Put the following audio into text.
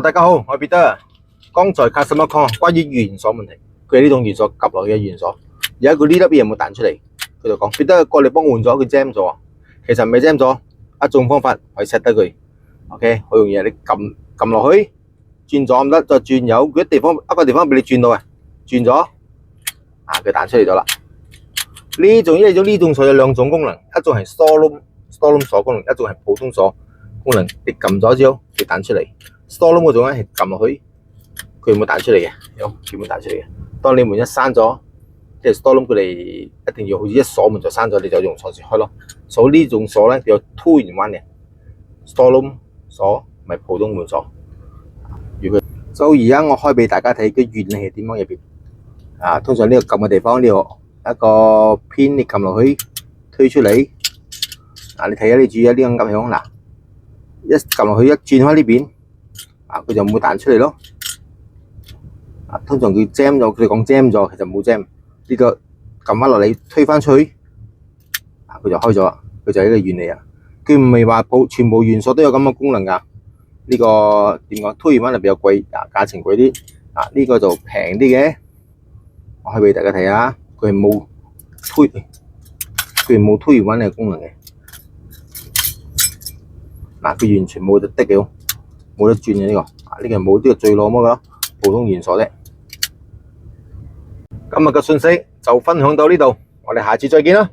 大家好，我係 Peter。剛才 customer call 關於元鎖問題，佢係呢種元鎖夾落去嘅元鎖，而家佢呢粒嘢冇彈出嚟，佢就講 Peter 過嚟幫我換咗，佢 jam 咗，其實唔係 jam 咗，一種方法可以 set 得佢 ，OK， 好容易啊！你撳落去，轉咗唔得，再轉右，佢一個地方俾你轉到啊，轉咗啊，佢彈出嚟咗啦。呢種鎖有兩種功能，一種係 store room 鎖功能，一種係普通鎖功能。你撳咗之後，佢彈出嚟。store room 嗰種咧係撳落去，佢冇彈出嚟嘅，有全部彈出嚟嘅。當你門一閂咗，即係 store room 佢哋一定要好似一鎖門就閂咗，你就用鎖匙開咯。所以呢種鎖咧叫 2 in 1嘅 store room 鎖，唔係普通門鎖。所以而家我開俾大家睇個原理係點樣入邊。啊，通常呢個撳嘅地方呢度一個 pin， 你撳落去推出嚟。啊，你睇下，你注意下呢個撳響嗱，一撳落去一轉開呢邊。啊，佢就冇彈出嚟咯。啊，通常佢 jam 咗，佢哋講 jam 咗，其實冇 jam。呢個撳翻落嚟，推翻出去，啊，佢就開咗啦。佢就係呢個原理啊。佢唔係話全部元鎖都有咁嘅功能㗎。呢個點講？推完翻嚟比較貴，啊，價錢貴啲。啊，呢個就平啲嘅。我開俾大家睇下，佢係冇推完翻嚟嘅功能嘅。嗱，佢完全冇得的嘅。冇得轉嘅呢個，呢個冇呢個最攞乜嘅普通元鎖啫。今日嘅信息就分享到呢度，我哋下次再見啦。